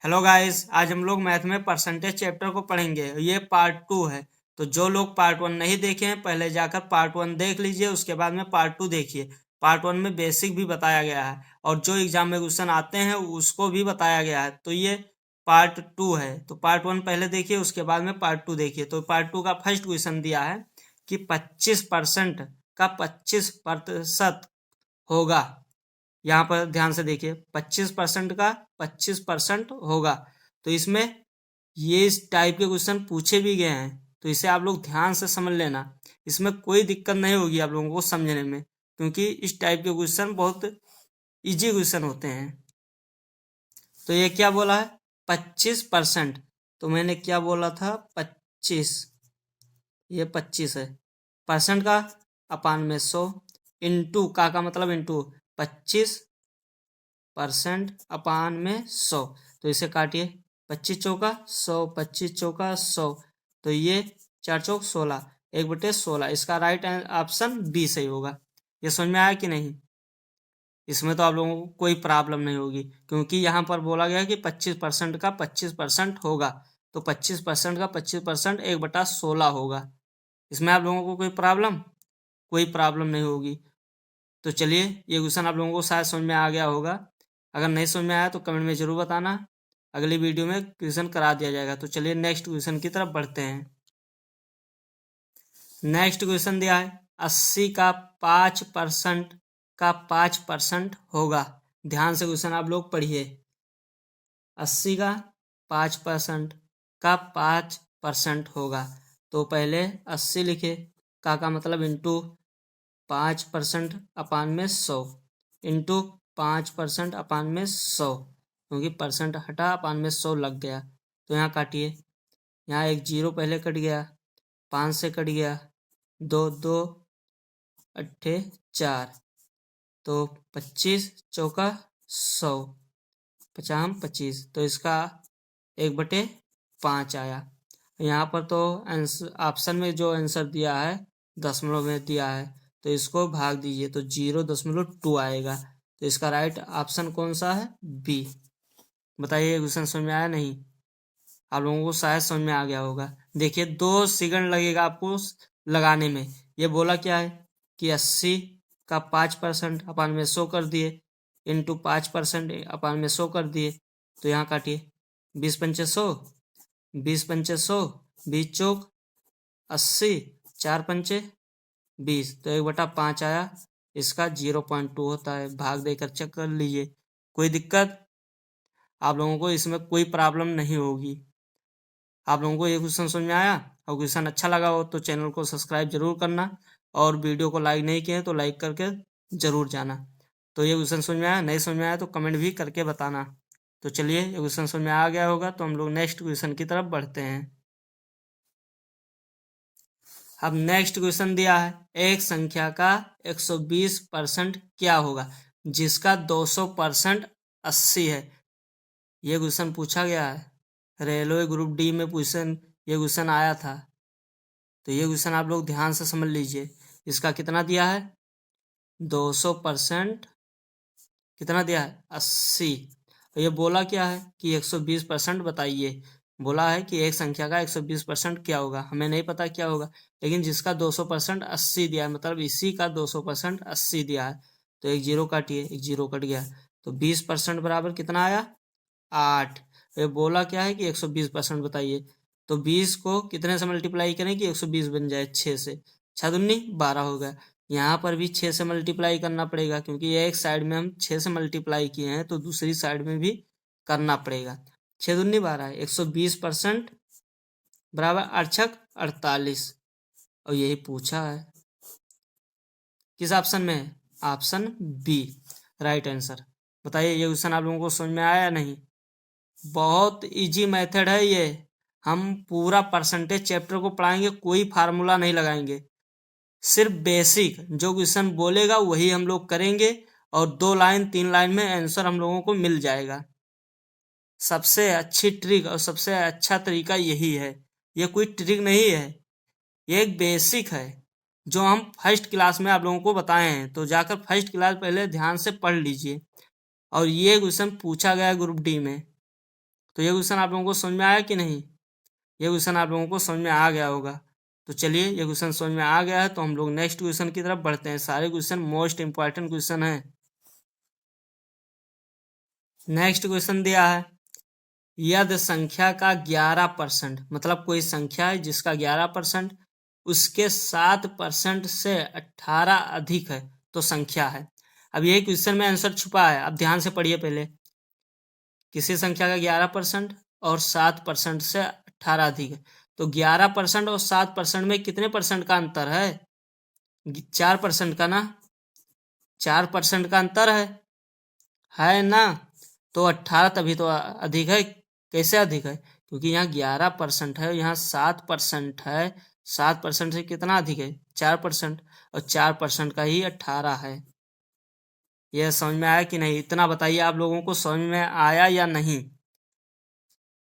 Hello guys, आज हम लोग मैथ में परसेंटेज चैप्टर को पढ़ेंगे। ये पार्ट 2 है। तो जो लोग पार्ट 1 नहीं देखे हैं पहले जाकर पार्ट 1 देख लीजिए, उसके बाद में पार्ट 2 देखिए। पार्ट 1 में बेसिक भी बताया गया है और जो एग्जाम में क्वेश्चन आते हैं उसको भी बताया गया है। तो ये पार्ट 2 है। तो पार्ट 1 पहले देखिए, उसके बाद में पार्ट 2 देखिए। तो पार्ट 2 का फर्स्ट क्वेश्चन दिया है कि 25% का 25% होगा। यहाँ पर ध्यान से देखिए, 25% का 25% होगा। तो इसमें ये इस टाइप के क्वेश्चन पूछे भी गए हैं, तो इसे आप लोग ध्यान से समझ लेना। इसमें कोई दिक्कत नहीं होगी आप लोगों को समझने में, क्योंकि इस टाइप के क्वेश्चन बहुत इजी क्वेश्चन होते हैं। तो ये क्या बोला है? 25%। तो मैंने क्या बोला था? 25। ये 25 है। परसेंट का अपान में 100 इंटू का मतलब इंटू 25% अपान में 100। तो इसे काटिए, 25 चौका 100, 25 चौका 100। तो ये 4 चौक 16, 1/16। इसका राइट ऑप्शन बी सही होगा। ये समझ में आया कि नहीं? इसमें तो आप लोगों को कोई प्रॉब्लम नहीं होगी, क्योंकि यहाँ पर बोला गया कि 25% का 25% होगा। तो 25% का 25% 1/16 होगा। इसमें आप लोगों को कोई प्रॉब्लम नहीं होगी। तो चलिए, ये क्वेश्चन आप लोगों को शायद समझ में आ गया होगा। अगर नहीं समझ में आया तो कमेंट में ज़रूर बताना, अगली वीडियो में क्वेश्चन करा दिया जाएगा। तो चलिए नेक्स्ट क्वेश्चन की तरफ बढ़ते हैं। नेक्स्ट क्वेश्चन दिया है 80 का 5% होगा। ध्यान से क्वेश्चन आप लोग पढ़िए। 80 का 5% होगा। तो पहले 80 लिखे, का मतलब इंटू 5% अपान में 100 इंटू 5% अपान में 100, क्योंकि परसेंट हटा अपान में 100 लग गया। तो यहाँ काटिए, यहाँ एक जीरो पहले कट गया, 5 से कट गया, 2 2 अट्ठे 4। तो 25 चौका 100, 25। तो इसका 1/5 आया। यहाँ पर तो आंसर ऑप्शन में जो आंसर दिया है दशमलव में दिया है, तो इसको भाग दीजिए तो 0.2 आएगा। तो इसका राइट ऑप्शन कौन सा है? बी। बताइए, क्वेश्चन समझ में आया नहीं? आप लोगों को शायद समझ में आ गया होगा। देखिए, 2 सेकंड लगेगा आपको लगाने में। ये बोला क्या है कि 80 का 5% अपान में 100 कर दिए, इंटू 5% अपान में 100 कर दिए। तो यहाँ काटिए, 20 पंचे 100, 20 पंचे 100, 20 चौक 80, 4 पंचे 20। तो 1/5 आया। इसका 0.2 होता है। भाग देकर चेक कर लीजिए, कोई दिक्कत आप लोगों को इसमें कोई प्रॉब्लम नहीं होगी। आप लोगों को ये क्वेश्चन समझ में आया? और क्वेश्चन अच्छा लगा हो तो चैनल को सब्सक्राइब जरूर करना, और वीडियो को लाइक नहीं किए तो लाइक करके जरूर जाना। तो ये क्वेश्चन समझ में आया? नहीं समझ में आया तो कमेंट भी करके बताना। तो चलिए, ये क्वेश्चन समझ में आ गया होगा, तो हम लोग नेक्स्ट क्वेश्चन की तरफ बढ़ते हैं। अब नेक्स्ट क्वेश्चन दिया है, एक संख्या का 120% क्या होगा जिसका 200% 80 है। ये क्वेश्चन पूछा गया है रेलवे ग्रुप डी में। ये क्वेश्चन आया था। तो ये क्वेश्चन आप लोग ध्यान से समझ लीजिए। इसका कितना दिया है? 200% कितना दिया है? 80। और ये बोला क्या है कि 120% बताइए। बोला है कि एक संख्या का 120% क्या होगा। हमें नहीं पता क्या होगा, लेकिन जिसका 200% 80 दिया है, मतलब इसी का 200% 80 दिया है। तो एक जीरो काटिए, एक जीरो कट गया। तो 20% बराबर कितना आया? 8। ये बोला क्या है कि 120% बताइए। तो 20 को कितने से मल्टीप्लाई करें कि 120 बन जाए? 6 से। 6 दूनी 12 हो गया। यहाँ पर भी 6 से मल्टीप्लाई करना पड़ेगा, क्योंकि एक साइड में हम 6 से मल्टीप्लाई किए हैं तो दूसरी साइड में भी करना पड़ेगा। 6 दूनी 12, 120% बराबर 8×6 = 48। और यही पूछा है। किस ऑप्शन में है? Option B right answer. बताइए, ये क्वेश्चन आप लोगों को समझ में आया या नहीं? बहुत इजी मेथड है ये। हम पूरा परसेंटेज चैप्टर को पढ़ाएंगे, कोई फार्मूला नहीं लगाएंगे, सिर्फ बेसिक जो क्वेश्चन बोलेगा वही हम लोग करेंगे, और 2 लाइन 3 लाइन में आंसर हम लोगों को मिल जाएगा। सबसे अच्छी ट्रिक और सबसे अच्छा तरीका यही है। ये कोई ट्रिक नहीं है, ये एक बेसिक है जो हम फर्स्ट क्लास में आप लोगों को बताए हैं। तो जाकर फर्स्ट क्लास पहले ध्यान से पढ़ लीजिए। और ये क्वेश्चन पूछा गया ग्रुप डी में। तो ये क्वेश्चन आप लोगों को समझ में आया कि नहीं? ये क्वेश्चन आप लोगों को समझ में आ गया होगा। तो चलिए, ये क्वेश्चन समझ में आ गया है तो हम लोग नेक्स्ट क्वेश्चन की तरफ बढ़ते हैं। सारे क्वेश्चन मोस्ट इंपॉर्टेंट क्वेश्चन है। नेक्स्ट क्वेश्चन दिया है, यदि संख्या का 11%, मतलब कोई संख्या है जिसका 11% उसके 7% से 18 अधिक है तो संख्या है। अब यही क्वेश्चन में आंसर छुपा है, अब ध्यान से पढ़िए पहले। किसी संख्या का 11% और 7% से 18 अधिक है, तो 11% और 7% में कितने परसेंट का अंतर है? 4% का ना, 4% का अंतर है ना। तो 18 तभी तो अधिक है। कैसे अधिक है? क्योंकि यहाँ 11% है, यहाँ 7% है। 7% से कितना अधिक है? 4%, और 4% का ही 18 है। यह समझ में आया कि नहीं? इतना बताइए, आप लोगों को समझ में आया या नहीं?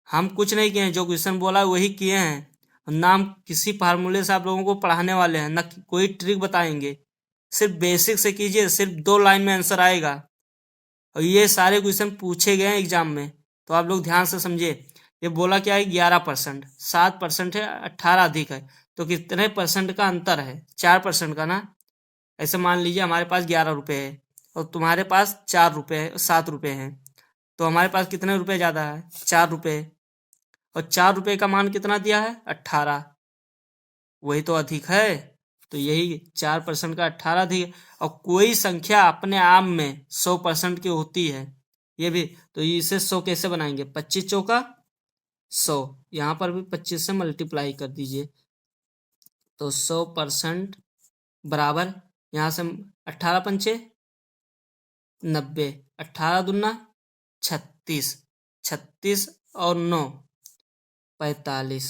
हम कुछ नहीं किए हैं, जो क्वेश्चन बोला है वही किए हैं, ना हम किसी फार्मूले से आप लोगों को पढ़ाने वाले हैं, ना कोई ट्रिक बताएंगे। सिर्फ बेसिक से कीजिए, सिर्फ 2 लाइन में आंसर आएगा। और ये सारे क्वेश्चन पूछे गए हैं एग्जाम में, तो आप लोग ध्यान से समझिए। ये बोला क्या है? 11%, 7% है, 18 अधिक है, तो कितने परसेंट का अंतर है? 4% का ना। ऐसे मान लीजिए हमारे पास 11 रुपये है और तुम्हारे पास 4 रुपये, 7 रुपये हैं, तो हमारे पास कितने रुपए ज़्यादा है? 4 रुपये। और 4 रुपये का मान कितना दिया है? 18। वही तो अधिक है। तो यही 4% का 18 अधिक है। और कोई संख्या अपने आप में 100% की होती है, ये भी। तो इसे 100 कैसे बनाएंगे? 25 चौका 100, यहाँ पर भी 25 से मल्टीप्लाई कर दीजिए, तो 100% बराबर, यहाँ से 18 पंचे 90, 18 दूना 36, 36 और 9 45,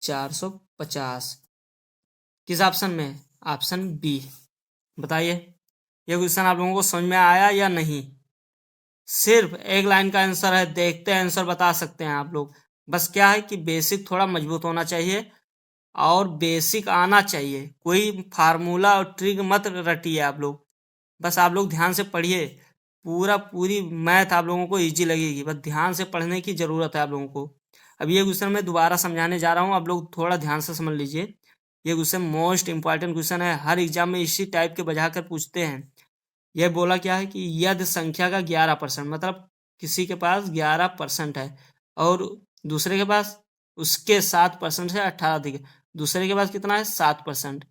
450। किस ऑप्शन में? Option B. बताइए, ये क्वेश्चन आप लोगों को समझ में आया या नहीं? सिर्फ एक लाइन का आंसर है, देखते हैं आंसर बता सकते हैं आप लोग। बस क्या है कि बेसिक थोड़ा मजबूत होना चाहिए और बेसिक आना चाहिए। कोई फार्मूला और ट्रिक मत रटिए आप लोग। बस आप लोग ध्यान से पढ़िए, पूरी मैथ आप लोगों को इजी लगेगी। बस ध्यान से पढ़ने की ज़रूरत है आप लोगों को। अब ये क्वेश्चन मैं दोबारा समझाने जा रहा हूँ, आप लोग थोड़ा ध्यान से समझ लीजिए। ये क्वेश्चन मोस्ट इंपॉर्टेंट क्वेश्चन है, हर एग्जाम में इसी टाइप के बजा कर पूछते हैं। यह बोला क्या है कि यदि संख्या का 11%, मतलब किसी के पास 11% है और दूसरे के पास उसके 7% से 18 अधिक है, दूसरे के पास कितना है? 7%।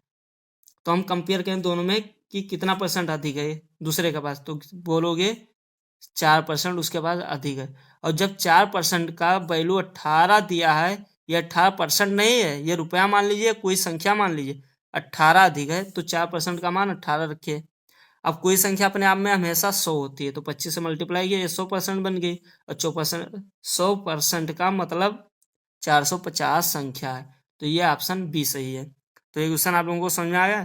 तो हम कंपेयर करें दोनों में कि कितना परसेंट अधिक है दूसरे के पास, तो बोलोगे 4% उसके पास अधिक है। और जब 4% का वैल्यू 18 दिया है, ये 18% नहीं है, ये रुपया मान लीजिए, कोई संख्या मान लीजिए, 18 अधिक है, तो 4% का मान 18 रखिए। अब कोई संख्या अपने आप में हमेशा 100 होती है, तो 25 से मल्टीप्लाई किया, ये 100% बन गई। और 100% का मतलब 450 संख्या है। तो ये ऑप्शन बी सही है। तो ये क्वेश्चन आप लोगों को समझ में आ गया?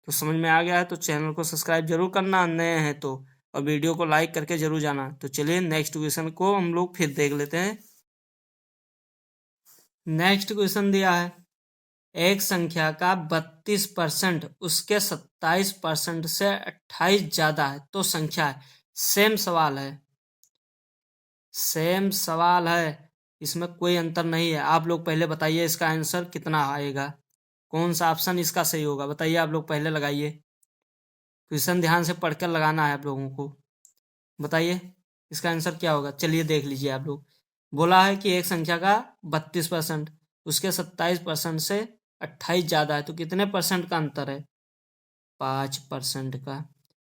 तो समझ में आ गया है तो चैनल को सब्सक्राइब जरूर करना, नए हैं तो, और वीडियो को लाइक करके जरूर जाना। तो चलिए नेक्स्ट क्वेश्चन को हम लोग फिर देख लेते हैं। नेक्स्ट क्वेश्चन दिया है, एक संख्या का 32% उसके 27% से 28 ज्यादा है तो संख्या है। सेम सवाल है, सेम सवाल है, इसमें कोई अंतर नहीं है। आप लोग पहले बताइए इसका आंसर कितना आएगा, कौन सा ऑप्शन इसका सही होगा? बताइए, आप लोग पहले लगाइए। क्वेश्चन ध्यान से पढ़कर लगाना है आप लोगों को। बताइए इसका आंसर क्या होगा। चलिए देख लीजिए आप लोग। बोला है कि एक संख्या का 32% उसके 27% से 28 ज्यादा है तो कितने परसेंट का अंतर है? 5% का।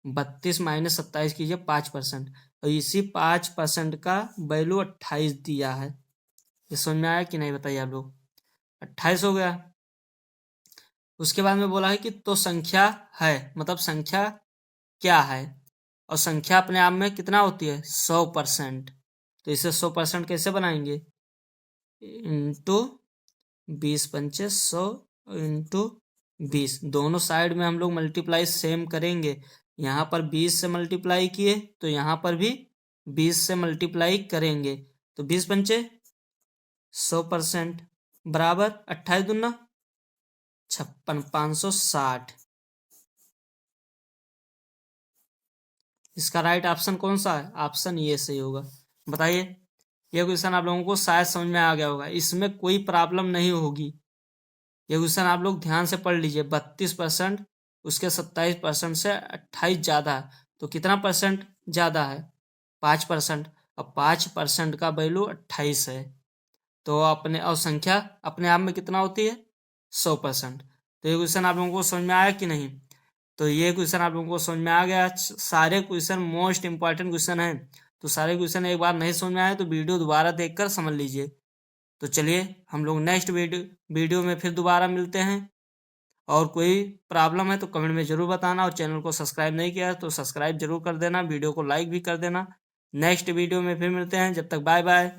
32 माइनस 27 कीजिए, 5%। और इसी 5% का वैल्यू 28 दिया है। ये समझ में आया कि नहीं? बताइए आप लोग। 28 हो गया। उसके बाद में बोला है कि तो संख्या है, मतलब संख्या क्या है? और संख्या अपने आप में कितना होती है? 100%। तो इसे 100% कैसे बनाएंगे? इंटू 20 पंचे 100 इंटू 20, दोनों साइड में हम लोग मल्टीप्लाई सेम करेंगे। यहाँ पर 20 से मल्टीप्लाई किए तो यहाँ पर भी 20 से मल्टीप्लाई करेंगे, तो 20 पंचे 100% बराबर 28 दूना 56, 560। इसका राइट ऑप्शन कौन सा है? ऑप्शन ये सही होगा। बताइए, ये क्वेश्चन आप लोगों को शायद समझ में आ गया होगा, इसमें कोई प्रॉब्लम नहीं होगी। ये क्वेश्चन आप लोग ध्यान से पढ़ लीजिए। 32% उसके 27% से 28 ज्यादा है, तो कितना परसेंट ज्यादा है? 5%। अब 5% का वैल्यू 28 है, तो अपने और संख्या अपने आप में कितना होती है? 100%। तो ये क्वेश्चन आप लोगों को समझ में आया कि नहीं? तो ये क्वेश्चन आप लोगों को समझ में आ गया। सारे क्वेश्चन मोस्ट इंपॉर्टेंट क्वेश्चन हैं, तो सारे क्वेश्चन एक बार नहीं समझ में आए तो वीडियो दोबारा देखकर समझ लीजिए। तो चलिए हम लोग नेक्स्ट वीडियो में फिर दोबारा मिलते हैं। और कोई प्रॉब्लम है तो कमेंट में जरूर बताना, और चैनल को सब्सक्राइब नहीं किया है तो सब्सक्राइब जरूर कर देना, वीडियो को लाइक भी कर देना। नेक्स्ट वीडियो में फिर मिलते हैं, जब तक बाय बाय।